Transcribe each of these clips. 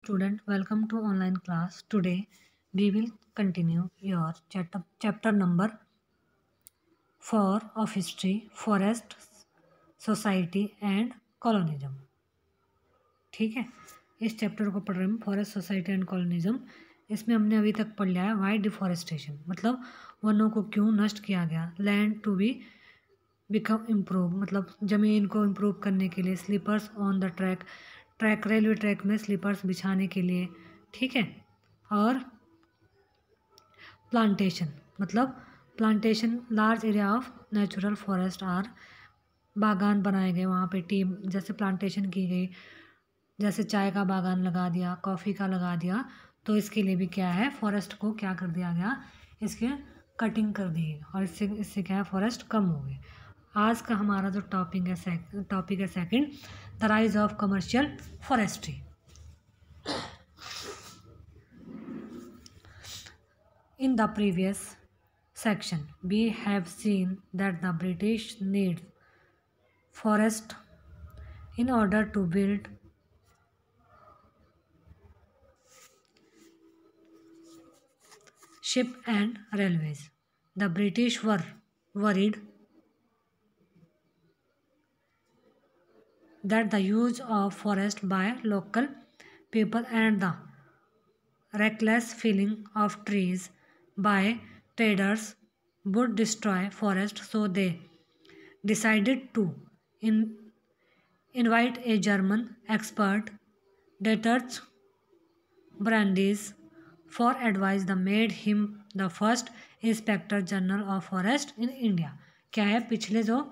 Student, welcome to online class. Today we will continue your chapter number 4 of history, forest, society and colonialism. ठीक है, इस chapter को पढ़ रहे हैं फॉरेस्ट, सोसाइटी एंड कॉलोनिज्म. इसमें हमने अभी तक पढ़ लिया है वाई डिफॉरेस्टेशन, मतलब वनों को क्यों नष्ट किया गया. Land to be become improve, मतलब ज़मीन को इम्प्रूव करने के लिए. Sleepers on the track railway track में स्लीपर्स बिछाने के लिए. ठीक है. और प्लांटेशन, मतलब plantation large area of natural forest are, बागान बनाए गए वहाँ पे. टीम जैसे प्लांटेशन की गई, जैसे चाय का बागान लगा दिया, कॉफ़ी का लगा दिया, तो इसके लिए भी क्या है, फॉरेस्ट को क्या कर दिया गया, इसके कटिंग कर दी और इससे क्या है, फॉरेस्ट कम हो गए. आज का हमारा जो टॉपिक है second, the rise of commercial forestry. In the previous section, we have seen that the British need forest in order to build ship and railways. The British were worried that the use of forest by local people and the reckless felling of trees by traders would destroy forest, so they decided to invite a German expert, Dietrich Brandes, for advice. They made him the first inspector general of forest in India. क्या है, पिछले जो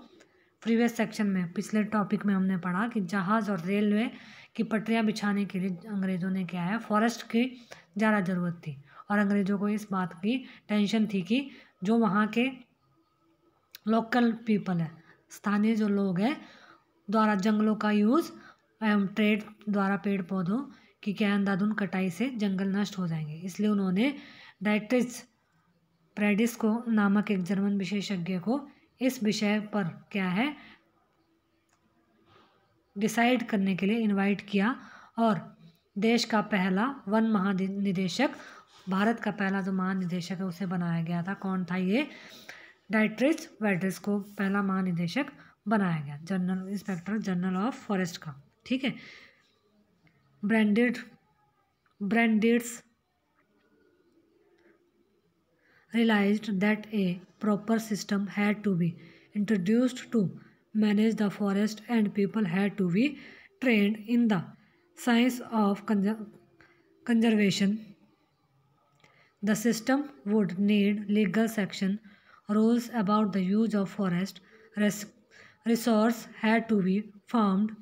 previous section में, पिछले topic में हमने पढ़ा कि जहाज़ और रेलवे की पटरियां बिछाने के लिए अंग्रेज़ों ने क्या है, फॉरेस्ट की ज़्यादा ज़रूरत थी. और अंग्रेज़ों को इस बात की टेंशन थी कि जो वहाँ के लोकल पीपल है, स्थानीय जो लोग हैं, द्वारा जंगलों का यूज़ एवं ट्रेड द्वारा पेड़ पौधों की क्या अंधाधुंध कटाई से जंगल नष्ट हो जाएंगे. इसलिए उन्होंने डाइट्रिच ब्रैडिस को नामक एक जर्मन विशेषज्ञ को इस विषय पर क्या है, डिसाइड करने के लिए इनवाइट किया. और देश का पहला वन महानिदेशक, भारत का पहला जो महानिदेशक है उसे बनाया गया था. कौन था ये, डाइट्रिच ब्रैडिस को पहला महानिदेशक बनाया गया, general inspector general of forest का. ठीक है. ब्रैंडिड्स realized that a proper system had to be introduced to manage the forest and people had to be trained in the science of conservation. The system would need legal section, rules about the use of forest, resource had to be framed,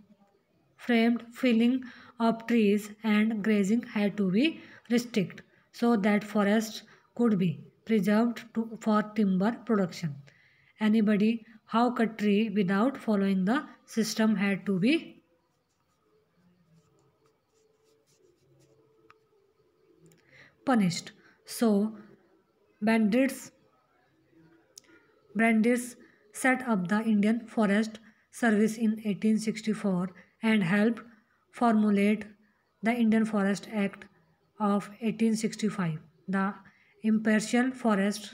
felling of trees and grazing had to be restricted so that forests could be preserved for timber production. Anybody how cut tree without following the system had to be punished. So Brandes set up the Indian Forest Service in 1864 and helped formulate the Indian Forest Act of 1865. The Imperial Forest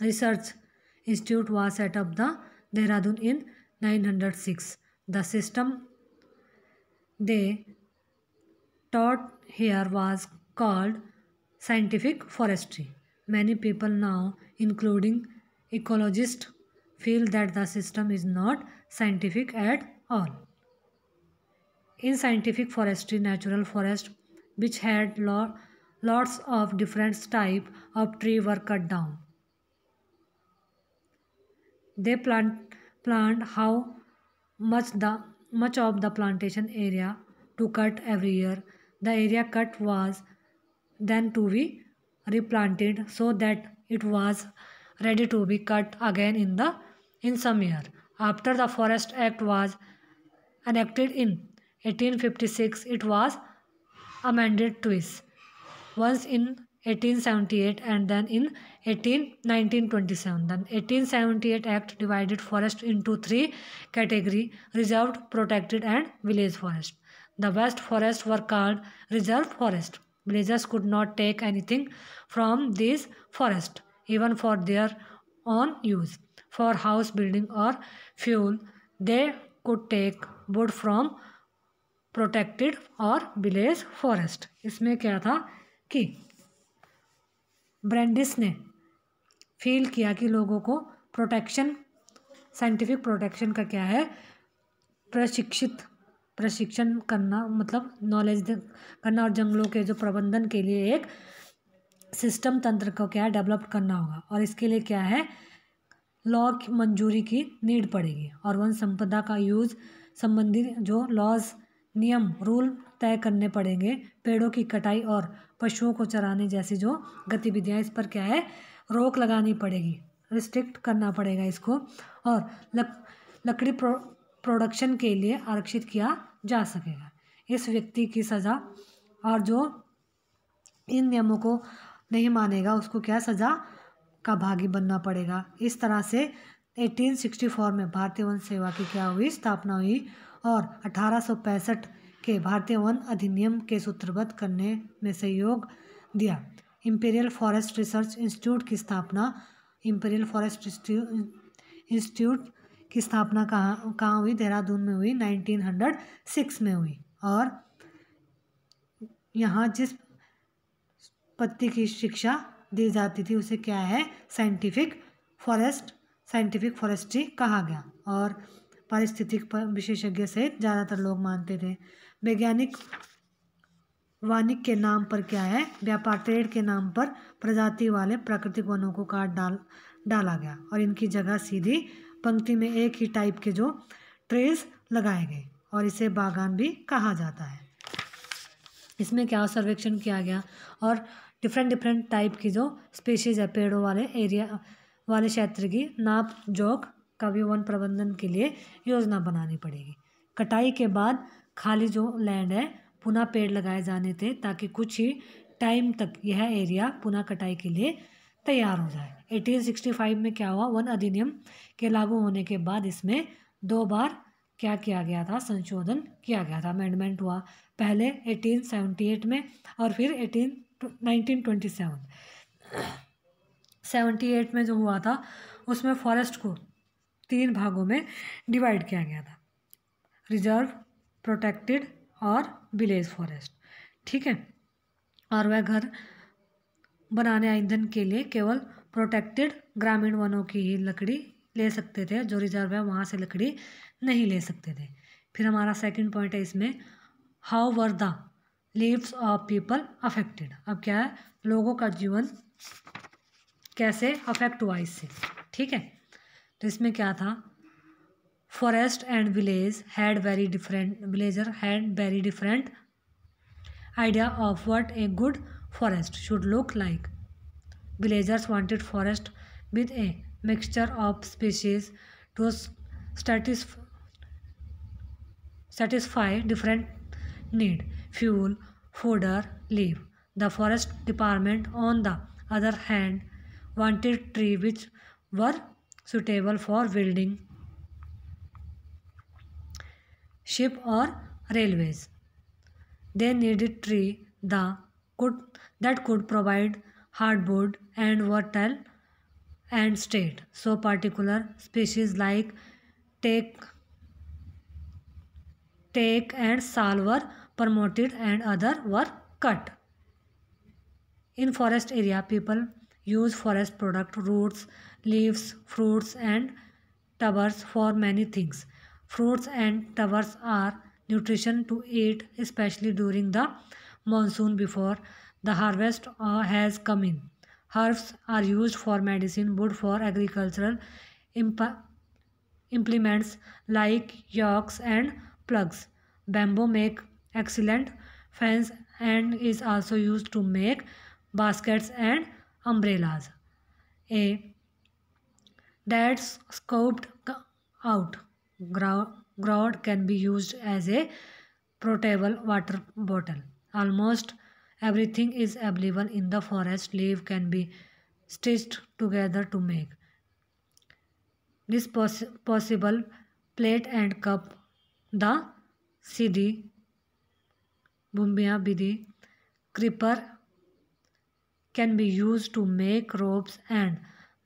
Research Institute was set up the Dehradun in 906. The system they taught here was called scientific forestry. Many people now, including ecologists, feel that the system is not scientific at all. In scientific forestry, natural forest which had lots of different type of tree were cut down. They planned how much of the plantation area to cut every year. The area cut was then to be replanted so that it was ready to be cut again in some year. After the Forest Act was enacted in 1856, it was amended twice. Once in 1878 and then in 1927. The 1878 Act divided forest into three categories: reserved, protected and village forest. The vast forests were called reserve forest. Villagers could not take anything from these forests, even for their own use. For house building or fuel, they could take wood from protected और village forest. इसमें क्या था कि ब्रेंडिस ने feel किया कि लोगों को प्रोटेक्शन, साइंटिफिक प्रोटेक्शन का क्या है, प्रशिक्षण करना, मतलब नॉलेज करना और जंगलों के जो प्रबंधन के लिए एक सिस्टम तंत्र को क्या डेवलप करना होगा। और इसके लिए क्या है, लॉ की मंजूरी की नीड पड़ेगी और वन संपदा का यूज संबंधी जो लॉज, नियम, रूल तय करने पड़ेंगे। पेड़ों की कटाई और पशुओं को चराने जैसी जो गतिविधियां, इस पर क्या है, रोक लगानी पड़ेगी, रिस्ट्रिक्ट करना पड़ेगा इसको। और लकड़ी प्रोडक्शन के लिए आरक्षित किया जा सकेगा। इस व्यक्ति की सज़ा, और जो इन नियमों को नहीं मानेगा उसको क्या, सज़ा का भागी बनना पड़ेगा। इस तरह से 1864 में भारतीय वन सेवा की क्या हुई, स्थापना हुई और 1865 के भारतीय वन अधिनियम के सूत्रबद्ध करने में सहयोग दिया। इंपीरियल फॉरेस्ट रिसर्च इंस्टीट्यूट की स्थापना, इंपीरियल फॉरेस्ट इंस्टीट्यूट की स्थापना कहाँ हुई, देहरादून में हुई, 1906 में हुई। और यहाँ जिस पत्ती की शिक्षा दी जाती थी उसे क्या है, साइंटिफिक फॉरेस्ट्री कहा गया। और पारिस्थितिक विशेषज्ञ से ज़्यादातर लोग मानते थे। वैज्ञानिक वानिक के नाम पर क्या है, व्यापार, ट्रेड के नाम पर प्रजाति वाले प्राकृतिक वनों को काट डाला गया और इनकी जगह सीधी पंक्ति में एक ही टाइप के जो ट्रीज लगाए गए और इसे बागान भी कहा जाता है। इसमें क्या सर्वेक्षण किया गया और डिफरेंट टाइप की जो स्पीशीज़ है पेड़ों वाले एरिया वाले क्षेत्र की नाप जोख का भी वन प्रबंधन के लिए योजना बनानी पड़ेगी। कटाई के बाद खाली जो लैंड है पुनः पेड़ लगाए जाने थे ताकि कुछ ही टाइम तक यह एरिया पुनः कटाई के लिए तैयार हो जाए। 1865 में क्या हुआ, वन अधिनियम के लागू होने के बाद इसमें 2 बार क्या किया गया था, संशोधन किया गया था, अमेंडमेंट हुआ। पहले 1878 में और फिर 1927। 78 में जो हुआ था उसमें फॉरेस्ट को 3 भागों में डिवाइड किया गया था, रिजर्व, प्रोटेक्टेड और विलेज फॉरेस्ट। ठीक है। और वह घर बनाने या ईंधन के लिए केवल प्रोटेक्टेड ग्रामीण वनों की ही लकड़ी ले सकते थे, जो रिजर्व है वहाँ से लकड़ी नहीं ले सकते थे। फिर हमारा सेकंड पॉइंट है इसमें, how were the leaves of people affected. अब क्या है, लोगों का जीवन कैसे अफेक्ट हुआ इससे। ठीक है, तो इसमें क्या था, forest and villager had very different idea of what a good forest should look like. Villagers wanted forest with a mixture of species to satisfy different need, fuel, fodder, leaf. The forest department, on the other hand, wanted trees which were suitable for building ship or railways. They needed trees that could provide hardwood and fertile and straight. So particular species like teak and sal were promoted and other were cut. In forest area, people use forest product, roots, leaves, fruits and tubers for many things. Fruits and tubers are nutrition to eat, especially during the monsoon before the harvest has come in. Herbs are used for medicine, wood for agricultural implements like yokes and plugs. Bamboo make excellent fans and is also used to make baskets and umbrellas. A that's scooped out grout can be used as a portable water bottle. Almost everything is available in the forest. Leaf can be stitched together to make this possible. Plate and cup, the CD Bumbia bidi creeper can be used to make ropes, and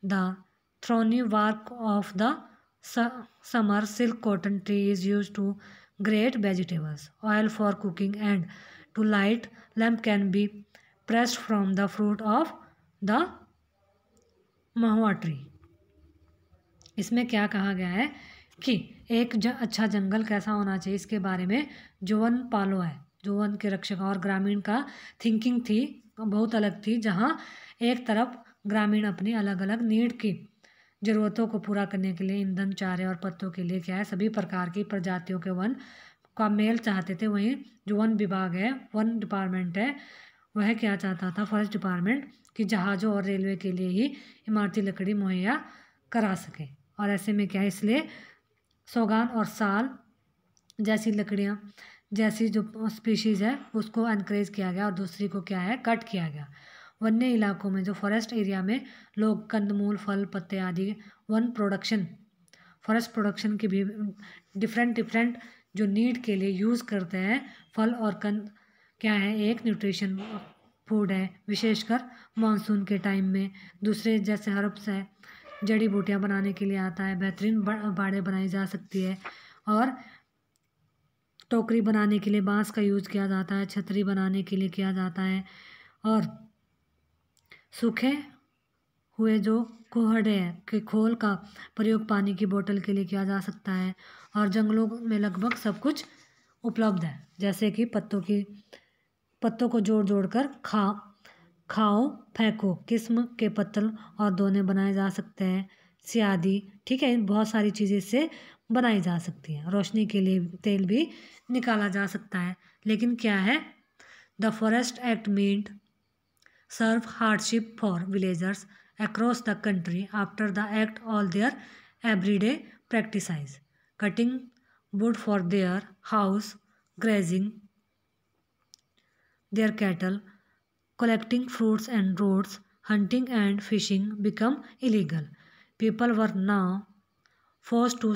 the thorny bark of the summer silk cotton tree is used to grate vegetables. Oil for cooking and to light lamp can be pressed from the fruit of the mahua tree. इसमें क्या कहा गया है कि एक अच्छा जंगल कैसा होना चाहिए, इसके बारे में जो वन पालो है, जो वन के रक्षक और ग्रामीण का थिंकिंग थी बहुत अलग थी, जहाँ एक तरफ ग्रामीण अपनी अलग अलग नीड की ज़रूरतों को पूरा करने के लिए ईंधन, चारे और पत्तों के लिए क्या है सभी प्रकार की प्रजातियों के वन का मेल चाहते थे। वहीं जो वन विभाग है, वन डिपार्टमेंट है, वह क्या चाहता था, फॉरेस्ट डिपार्टमेंट, कि जहाज़ों और रेलवे के लिए ही इमारती लकड़ी मुहैया करा सके। और ऐसे में क्या है, इसलिए सौगान और साल जैसी लकड़ियाँ, जैसी जो स्पीशीज़ है उसको एनकरेज किया गया और दूसरी को क्या है कट किया गया। वन्य इलाकों में जो फॉरेस्ट एरिया में लोग कंदमूल, फल, पत्ते आदि वन प्रोडक्शन, फॉरेस्ट प्रोडक्शन की भी डिफरेंट जो नीड के लिए यूज़ करते हैं। फल और कंद क्या है, एक न्यूट्रिशन फूड है, विशेषकर मानसून के टाइम में। दूसरे जैसे हर्ब्स है, जड़ी बूटियाँ बनाने के लिए आता है, बेहतरीन बाड़े बनाई जा सकती है। और टोकरी बनाने के लिए बांस का यूज़ किया जाता है, छतरी बनाने के लिए किया जाता है। और सूखे हुए जो कोहड़े हैं के खोल का प्रयोग पानी की बोतल के लिए किया जा सकता है। और जंगलों में लगभग सब कुछ उपलब्ध है, जैसे कि पत्तों को जोड़ कर खाओ फेंको किस्म के पत्तल और दोने बनाए जा सकते हैं, स्यादी, ठीक है, बहुत सारी चीज़ें इससे बनाई जा सकती हैं। रोशनी के लिए तेल भी निकाला जा सकता है। लेकिन क्या है, the forest act meant serve hardship for villagers across the country. After the act, all their everyday practices, cutting wood for their house, grazing their cattle, collecting fruits and roads, hunting and fishing become illegal. People were now forced to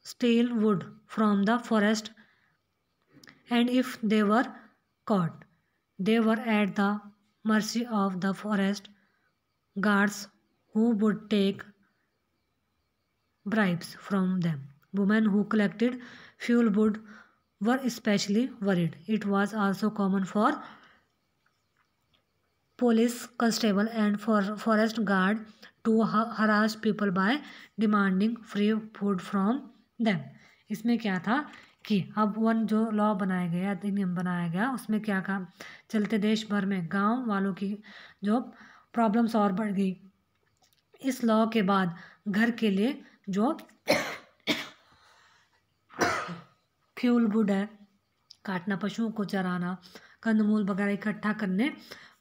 steal wood from the forest, and if they were caught, they were at the mercy of the forest guards who would take bribes from them. Women who collected fuel wood were especially worried. It was also common for police constable and for forest guard to harass people by demanding free food from them. इसमें क्या था कि अब one जो law बनाया गया, अधिनियम बनाया गया, उसमें क्या काम चलते देश भर में गांव वालों की जो प्रॉब्लम्स और बढ़ गई। इस लॉ के बाद घर के लिए जो फ्यूल वुड है, काटना, पशुओं को चराना, कंदमूल वगैरह इकट्ठा करने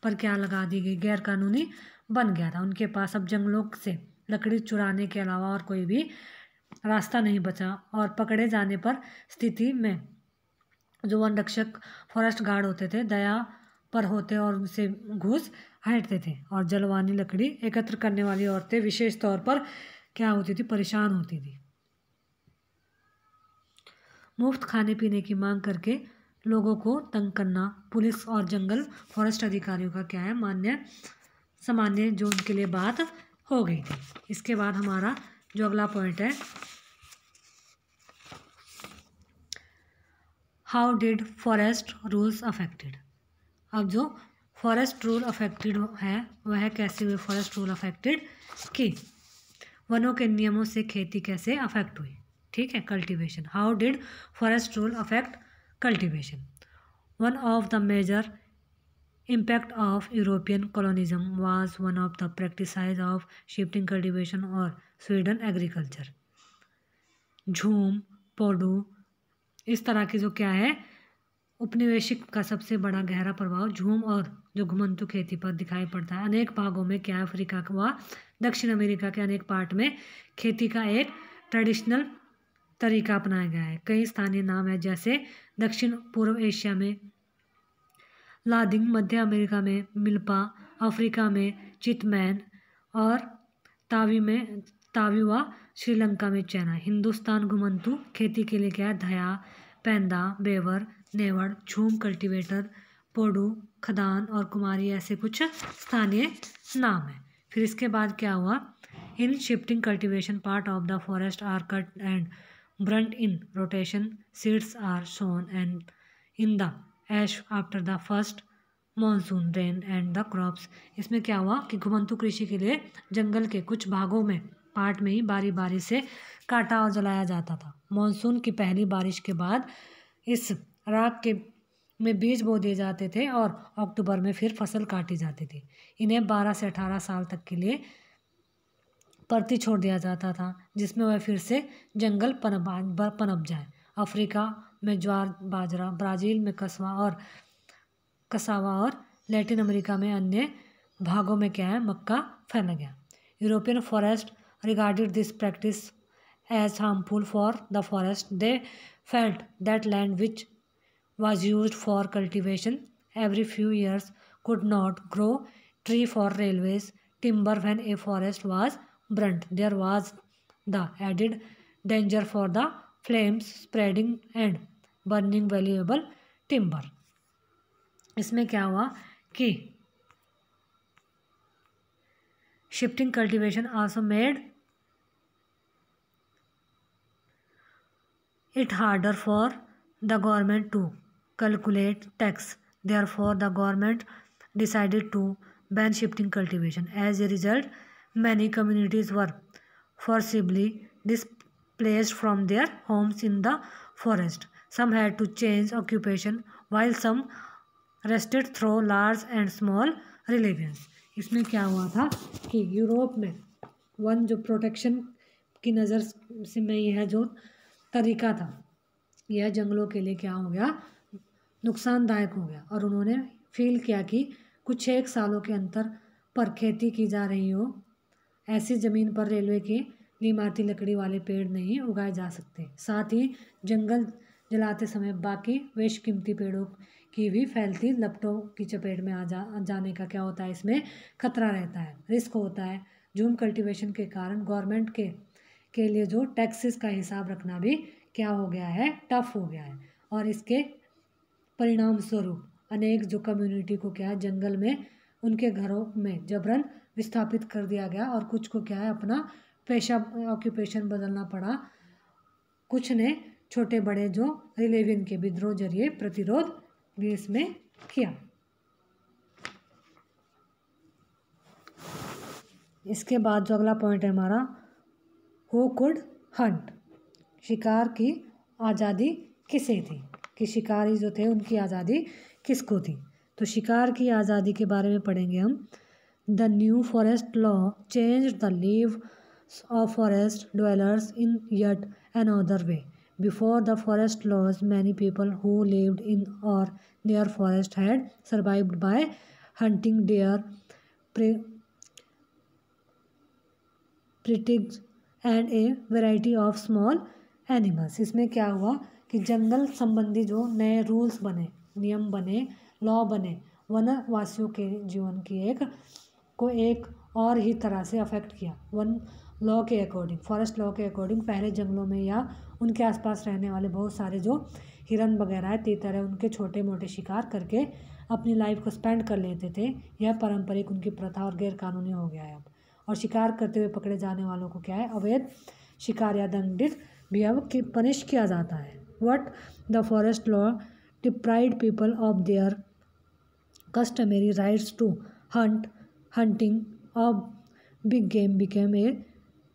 पर क्या लगा दी गई, गैर कानूनी बन गया था। उनके पास अब जंगलों से लकड़ी चुराने के अलावा और कोई भी रास्ता नहीं बचा। और पकड़े जाने पर स्थिति में जो वन रक्षक फॉरेस्ट गार्ड होते थे दया पर होते और उनसे घूस हटते थे। और जलवानी लकड़ी एकत्र करने वाली औरतें विशेष तौर पर क्या होती थी, परेशान होती थी। मुफ्त खाने पीने की मांग करके लोगों को तंग करना पुलिस और जंगल फॉरेस्ट अधिकारियों का क्या है सामान्य जो उनके लिए बात हो गई थी। इसके बाद हमारा जो अगला पॉइंट है, how did forest rules affected. अब जो फॉरेस्ट रूल अफेक्टेड है वह कैसे हुए, फॉरेस्ट रूल अफेक्टेड कि वनों के नियमों से खेती कैसे अफेक्ट हुई, ठीक है, cultivation. How did forest rule affect cultivation. One of the major impact of European colonialism was one of the practices of shifting cultivation or Sweden agriculture. झूम, पोडू, इस तरह की जो क्या है उपनिवेशिक का सबसे बड़ा गहरा प्रभाव झूम और जो घुमंतु खेती पर दिखाई पड़ता है। अनेक भागों में क्या अफ्रीका व दक्षिण अमेरिका के अनेक पार्ट में खेती का एक ट्रेडिशनल तरीका अपनाया गया है। कई स्थानीय नाम है जैसे दक्षिण पूर्व एशिया में लादिंग, मध्य अमेरिका में मिल्पा, अफ्रीका में चितमैन और तावी व श्रीलंका में चैना। हिंदुस्तान घुमंतु खेती के लिए क्या है धया, पेंदा, बेवर, नेवड़, झूम कल्टीवेटर, पोडू, खदान और कुमारी ऐसे कुछ स्थानीय नाम हैं। फिर इसके बाद क्या हुआ, in shifting cultivation part of the forest are cut and burnt in rotation, seeds are sown and in the ash after the first monsoon rain and the crops. इसमें क्या हुआ कि घुमंतु कृषि के लिए जंगल के कुछ भागों में पार्ट में ही बारी बारी से काटा और जलाया जाता था। मॉनसून की पहली बारिश के बाद इस राख के में बीज बो दिए जाते थे और अक्टूबर में फिर फसल काटी जाती थी। इन्हें 12 से 18 साल तक के लिए परती छोड़ दिया जाता था, जिसमें वह फिर से जंगल पनप जाए। अफ्रीका में ज्वार बाजरा, ब्राज़ील में कसावा और लैटिन अमेरिका में अन्य भागों में क्या है, मक्का फैला गया। European forest regarded this practice as harmful for the forest. They felt that land which was used for cultivation every few years could not grow tree for railways timber when a forest was burnt. There was the added danger for the flames spreading and burning valuable timber. इसमें क्या हुआ कि shifting cultivation also made it harder for the government to calculate tax. Therefore, the government decided to ban shifting cultivation. As a result, many communities were forcibly displaced from their homes in the forest. Some had to change occupation, while some rested through large and small rebellions. इसमें क्या हुआ था कि Europe में one जो protection की नज़र से में यह जो तरीका था, यह जंगलों के लिए क्या हो गया, नुकसानदायक हो गया। और उन्होंने फील किया कि कुछ एक सालों के अंतर पर खेती की जा रही हो, ऐसी ज़मीन पर रेलवे की इमारती लकड़ी वाले पेड़ नहीं उगाए जा सकते। साथ ही जंगल जलाते समय बाकी बेशकीमती पेड़ों की भी फैलती लपटों की चपेट में जाने का क्या होता है, इसमें खतरा रहता है, रिस्क होता है। झूम कल्टीवेशन के कारण गवर्नमेंट के लिए जो टैक्सेस का हिसाब रखना भी क्या हो गया है, टफ हो गया है। और इसके परिणाम स्वरूप अनेक जो कम्युनिटी को क्या है, जंगल में उनके घरों में जबरन विस्थापित कर दिया गया और कुछ को क्या है, अपना पेशा ऑक्यूपेशन बदलना पड़ा। कुछ ने छोटे बड़े जो रिलेवियन के विद्रोह जरिए प्रतिरोध भी इसमें किया। इसके बाद जो अगला पॉइंट है हमारा, हु कुड हंट, शिकार की आज़ादी किसे थी, कि शिकारी जो थे उनकी आज़ादी किसको थी। तो शिकार की आज़ादी के बारे में पढ़ेंगे हम। The new forest law change the live of forest dwellers in yet another way. Before the forest laws many people who lived in or near forest had survived by hunting deer, partridges and a variety of small animals. इसमें क्या हुआ कि जंगल संबंधी जो नए rules बने, नियम बने, लॉ बने, वनवासियों के जीवन की एक और ही तरह से अफेक्ट किया। वन लॉ के अकॉर्डिंग, फॉरेस्ट लॉ के अकॉर्डिंग पहले जंगलों में या उनके आसपास रहने वाले बहुत सारे जो हिरन वगैरह है, तीतर है, उनके छोटे मोटे शिकार करके अपनी लाइफ को स्पेंड कर लेते थे। यह पारंपरिक उनकी प्रथा और गैर कानूनी हो गया है अब। और शिकार करते हुए पकड़े जाने वालों को क्या है, अवैध शिकार या दंडित भी अब पनिश किया जाता है। What the forest law deprived people of their customary rights to hunting of big game became a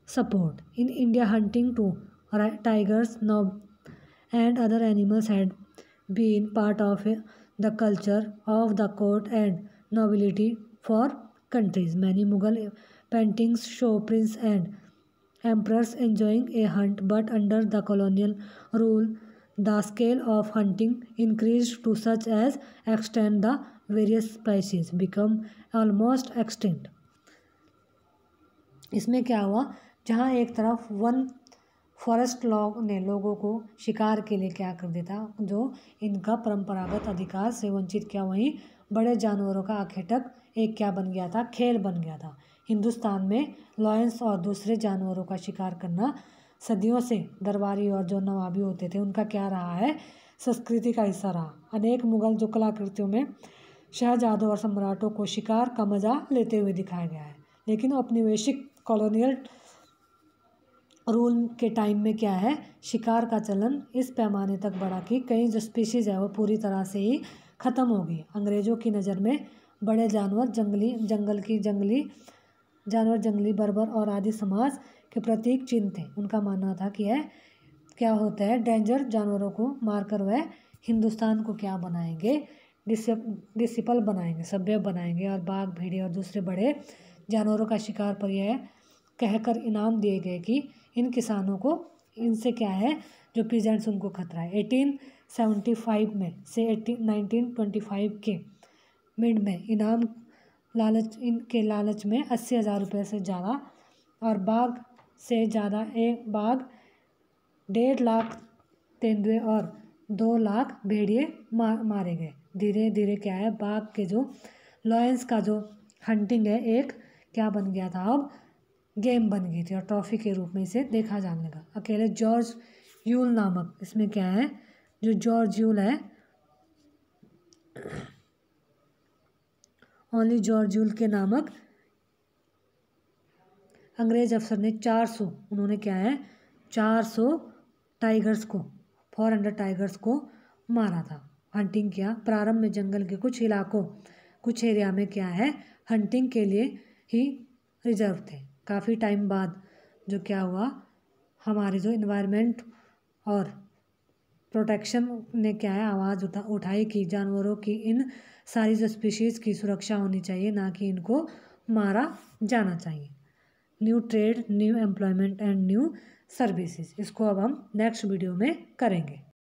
sport. In India, hunting to tigers and other animals had been part of the culture of the court and nobility for countries. Many Mughal paintings show prince and emperors enjoying a hunt, but under the colonial rule, the scale of hunting increased to such as extent the various species become almost extinct. इसमें क्या हुआ, जहाँ एक तरफ one forest law ने लोगों को शिकार के लिए क्या कर देता, जो इनका परंपरागत अधिकार से वंचित किया, वहीं बड़े जानवरों का आखेटक एक क्या बन गया था, खेल बन गया था। हिंदुस्तान में लॉयंस और दूसरे जानवरों का शिकार करना सदियों से दरबारी और जो नवाबी होते थे उनका क्या रहा है, संस्कृति का हिस्सा रहा। अनेक मुगल जो कलाकृतियों में शहजादों और सम्राटों को शिकार का मजा लेते हुए दिखाया गया है। लेकिन औपनिवेशिक कॉलोनियल रूल के टाइम में क्या है, शिकार का चलन इस पैमाने तक बढ़ा कि कई जो स्पीशीज़ है वो पूरी तरह से ही ख़त्म हो गई। अंग्रेज़ों की नज़र में बड़े जानवर जंगली जानवर जंगली बर्बर और आदि समाज के प्रतीक चिन्ह थे। उनका मानना था कि यह क्या होता है, डेंजर जानवरों को मारकर वह हिंदुस्तान को क्या बनाएंगे, डिसिपल बनाएंगे, सभ्य बनाएंगे और बाघ, भेड़िए और दूसरे बड़े जानवरों का शिकार पर यह कहकर इनाम दिए गए कि इन किसानों को इनसे क्या है जो पीजेंट्स उनको खतरा है। 1875 में से 1925 के मिड में इनाम इनके लालच में 80,000 रुपये से ज़्यादा और बाघ से ज़्यादा एक बाघ, 1.5 लाख तेंदुए और 2 लाख भेड़िए मारे गए। धीरे धीरे क्या है, बाघ के जो लॉयंस का जो हंटिंग है एक क्या बन गया था, अब गेम बन गई थी और ट्रॉफी के रूप में इसे देखा जाने लगा। अकेले जॉर्ज यूल नामक, इसमें क्या है, जो जॉर्ज यूल है, ओनली जॉर्ज यूल के नामक अंग्रेज अफसर ने 400 उन्होंने क्या है 400 टाइगर्स को 400 टाइगर्स को मारा था, हंटिंग किया। प्रारंभ में जंगल के कुछ इलाकों कुछ एरिया में क्या है हंटिंग के लिए ही रिजर्व थे। काफ़ी टाइम बाद जो क्या हुआ, हमारे जो इन्वायरमेंट और प्रोटेक्शन ने क्या है आवाज़ उठाई कि जानवरों की इन सारी जो स्पीशीज़ की सुरक्षा होनी चाहिए, ना कि इनको मारा जाना चाहिए। New trade, new employment and new services, इसको अब हम नेक्स्ट वीडियो में करेंगे।